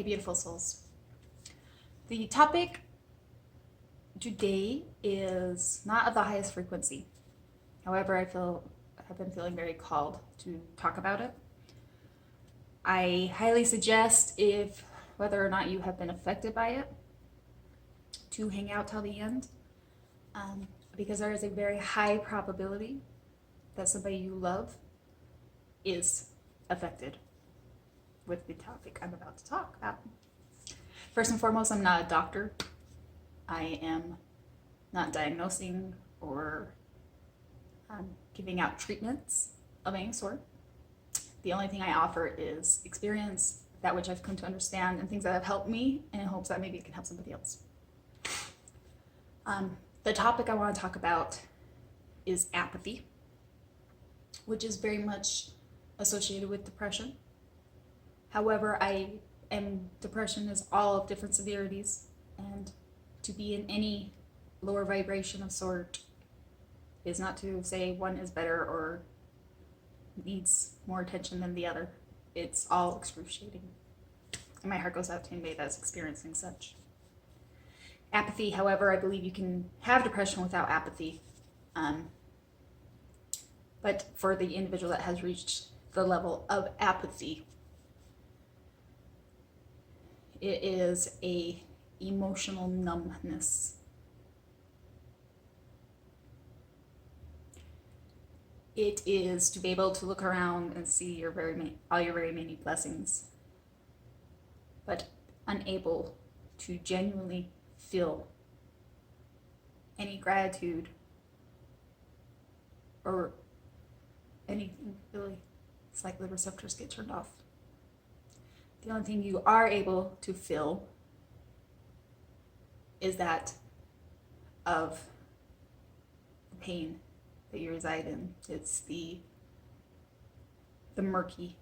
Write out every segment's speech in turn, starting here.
beautiful souls. The topic today is not of the highest frequency. However, I've been feeling very called to talk about it. I highly suggest, if whether or not you have been affected by it, to hang out till the end, because there is a very high probability that somebody you love is affected with the topic I'm about to talk about. First and foremost, I'm not a doctor. I am not diagnosing or giving out treatments of any sort. The only thing I offer is experience, that which I've come to understand, and things that have helped me, and in hopes that maybe it can help somebody else. The topic I want to talk about is apathy, which is very much associated with depression. However, depression is all of different severities, and to be in any lower vibration of sort is not to say one is better or needs more attention than the other. It's all excruciating. And my heart goes out to anybody that's experiencing such. Apathy, however, I believe you can have depression without apathy. But for the individual that has reached the level of apathy, it is a emotional numbness. It is to be able to look around and see all your very many blessings, but unable to genuinely feel any gratitude or anything, really. It's like the receptors get turned off. The only thing you are able to feel is that of the pain that you reside in. It's the murky,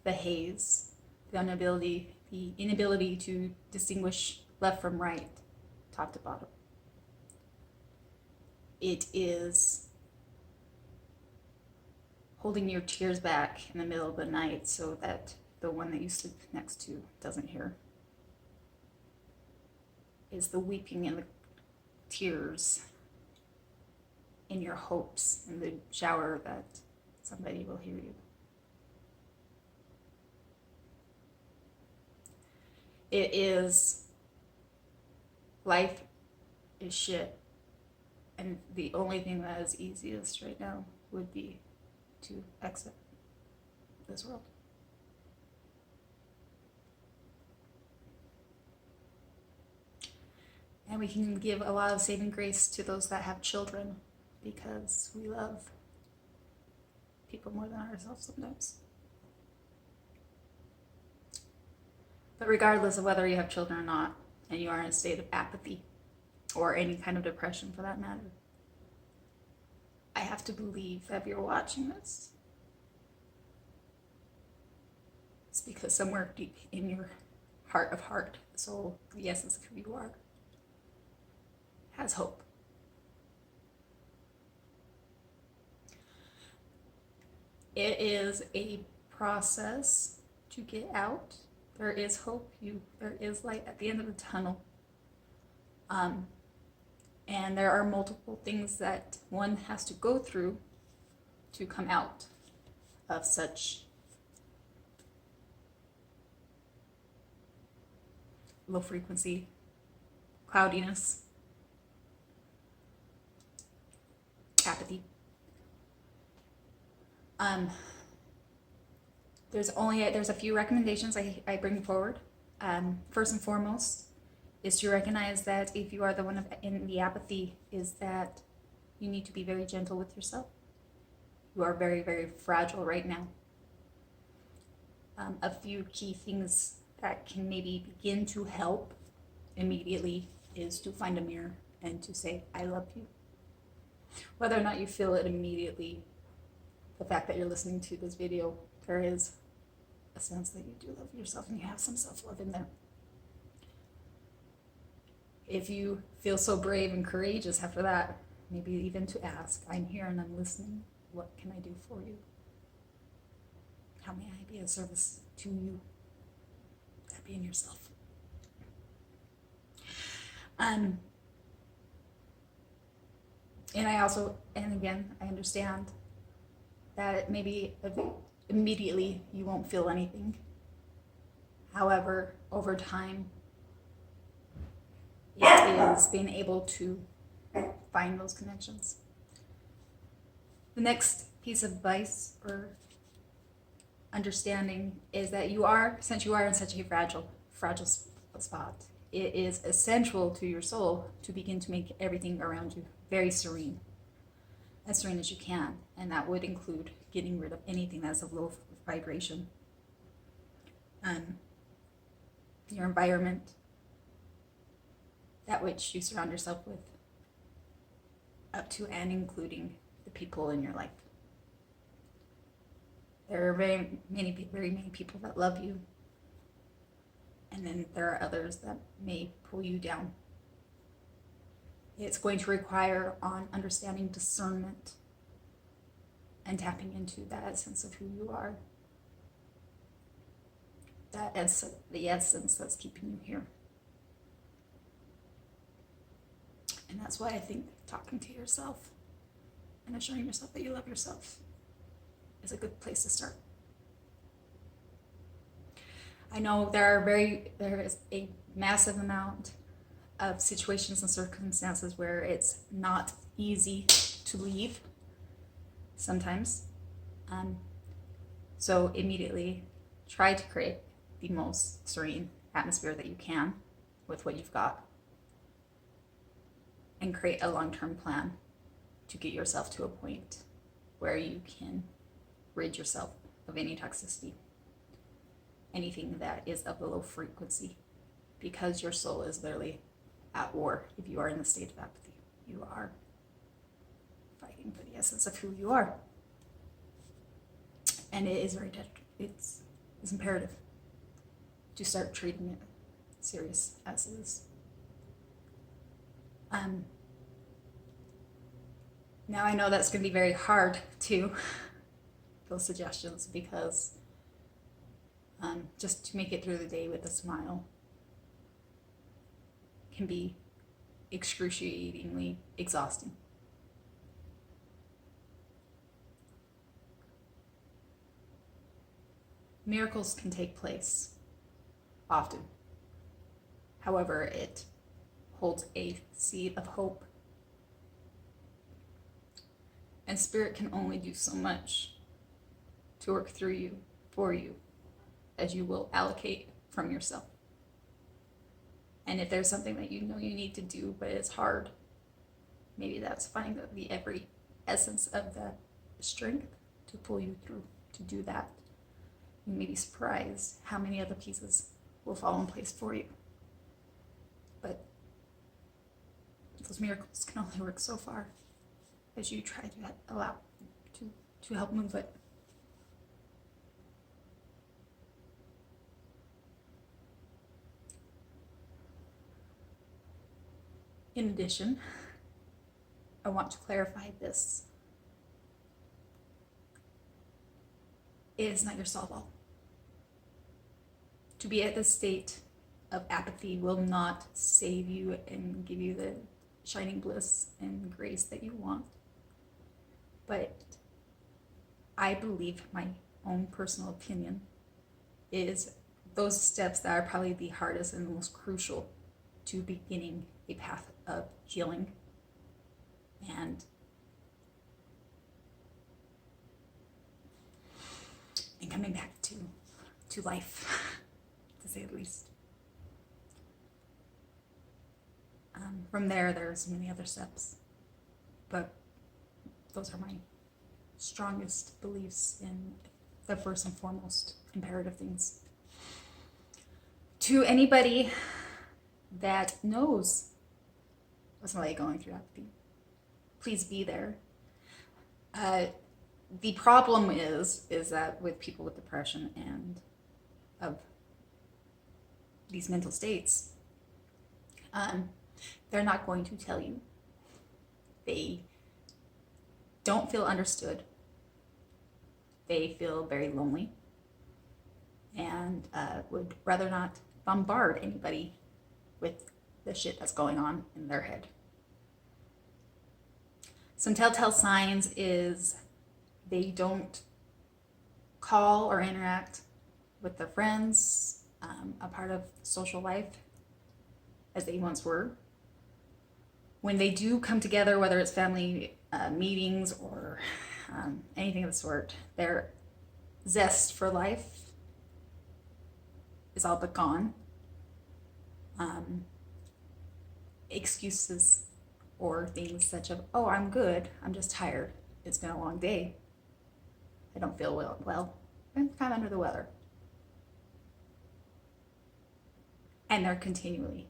the haze, the inability to distinguish left from right, top to bottom. It is holding your tears back in the middle of the night so that the one that you sleep next to doesn't hear. Is the weeping and the tears in your hopes in the shower that somebody will hear you. It is life is shit, and the only thing that is easiest right now would be to exit this world. And we can give a lot of saving grace to those that have children, because we love people more than ourselves sometimes. But regardless of whether you have children or not, and you are in a state of apathy, or any kind of depression for that matter, I have to believe that if you're watching this, it's because somewhere deep in your heart of heart, soul, the essence of who you are, has hope. It is a process to get out. There is hope. There is light at the end of the tunnel. And there are multiple things that one has to go through to come out of such low frequency, cloudiness, apathy. There's a few recommendations I bring forward. First and foremost is to recognize that if you are the one in the apathy, is that you need to be very gentle with yourself. You are very, very fragile right now. A few key things that can maybe begin to help immediately is to find a mirror and to say, I love you. Whether or not you feel it immediately, the fact that you're listening to this video, there is a sense that you do love yourself and you have some self-love in there. If you feel so brave and courageous after that, maybe even to ask, I'm here and I'm listening. What can I do for you? How may I be of service to you? That'd happy in yourself. And again, I understand that maybe immediately you won't feel anything. However, over time, it is being able to find those connections. The next piece of advice or understanding is that since you are in such a fragile spot, it is essential to your soul to begin to make everything around you very serene, as serene as you can. And that would include getting rid of anything that's of low vibration. Your environment, that which you surround yourself with, up to and including the people in your life. There are very many people that love you, and then there are others that may pull you down. It's going to require on understanding discernment and tapping into that essence of who you are. The essence that's keeping you here. And that's why I think talking to yourself and assuring yourself that you love yourself is a good place to start. I know there is a massive amount of situations and circumstances where it's not easy to leave sometimes. So immediately try to create the most serene atmosphere that you can with what you've got, and create a long-term plan to get yourself to a point where you can rid yourself of any toxicity, anything that is of a low frequency, because your soul is literally at war. If you are in the state of apathy, you are fighting for the essence of who you are. And it is it's imperative to start treating it serious as it is. Now I know that's going to be very hard to those suggestions, because just to make it through the day with a smile can be excruciatingly exhausting. Miracles can take place often. However, it holds a seed of hope. And Spirit can only do so much to work through you, for you, as you will allocate from yourself. And if there's something that you know you need to do, but it's hard, maybe that's finding the every essence of the strength to pull you through to do that. You may be surprised how many other pieces will fall in place for you. But those miracles can only work so far as you try to allow to help move it. In addition, I want to clarify this. It is not your solve-all. To be at this state of apathy will not save you and give you the shining bliss and grace that you want. But I believe, my own personal opinion, is those steps that are probably the hardest and the most crucial to beginning a path of healing and coming back to life, to say the least. From there's many other steps, but those are my strongest beliefs in the first and foremost imperative things. To anybody that knows what's like going through apathy, please be there. The problem is that with people with depression and of these mental states, they're not going to tell you. They don't feel understood. They feel very lonely and would rather not bombard anybody with the shit that's going on in their head. Some telltale signs is they don't call or interact with their friends, a part of social life as they once were. When they do come together, whether it's family meetings or anything of the sort, their zest for life is all but gone. Excuses or things such as, oh, I'm good, I'm just tired, it's been a long day, I don't feel well, I'm kind of under the weather. And they're continually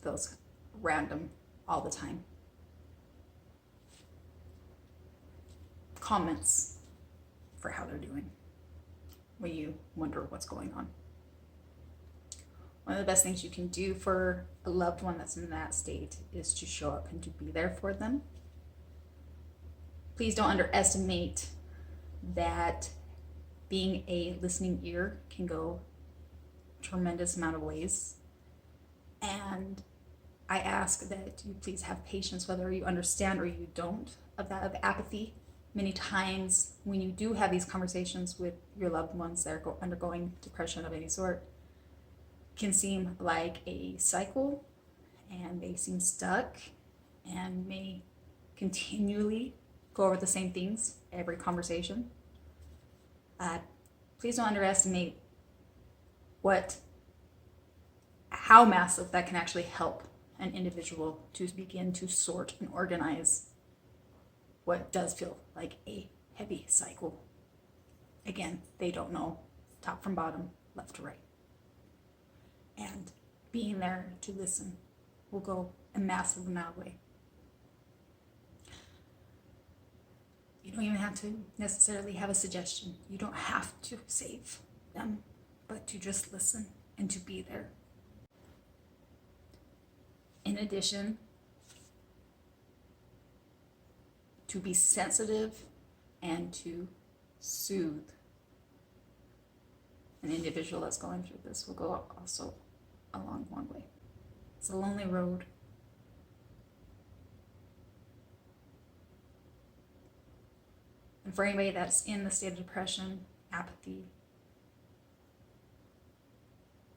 those random, all the time comments for how they're doing when you wonder what's going on. One of the best things you can do for a loved one that's in that state is to show up and to be there for them. Please don't underestimate that being a listening ear can go a tremendous amount of ways. And I ask that you please have patience, whether you understand or you don't, of apathy. Many times when you do have these conversations with your loved ones that are undergoing depression of any sort, can seem like a cycle, and they seem stuck and may continually go over the same things every conversation. Please don't underestimate how massive that can actually help an individual to begin to sort and organize what does feel like a heavy cycle. Again, they don't know top from bottom, left to right. And being there to listen will go a massive amount of way. You don't even have to necessarily have a suggestion. You don't have to save them, but to just listen and to be there. In addition, to be sensitive and to soothe an individual that's going through this will go also a long, long way. It's a lonely road. And for anybody that's in the state of depression, apathy,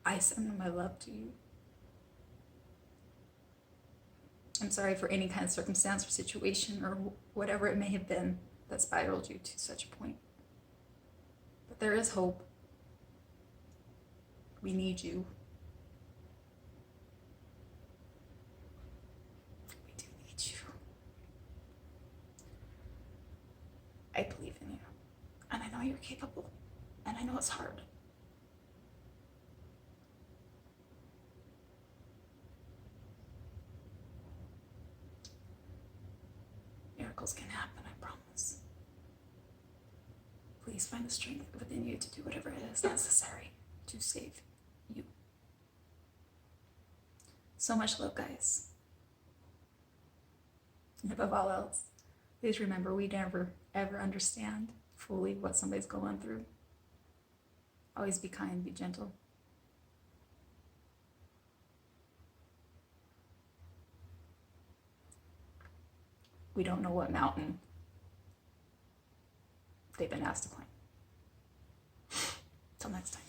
I send my love to you. I'm sorry for any kind of circumstance or situation or whatever it may have been that spiraled you to such a point. But there is hope. We need you. We do need you. I believe in you. And I know you're capable. And I know it's hard. Miracles can happen, I promise. Please find the strength within you to do whatever it is necessary to save you. So much love, guys. And above all else, please remember we never, ever understand fully what somebody's going through. Always be kind, be gentle. We don't know what mountain they've been asked to climb. Till next time.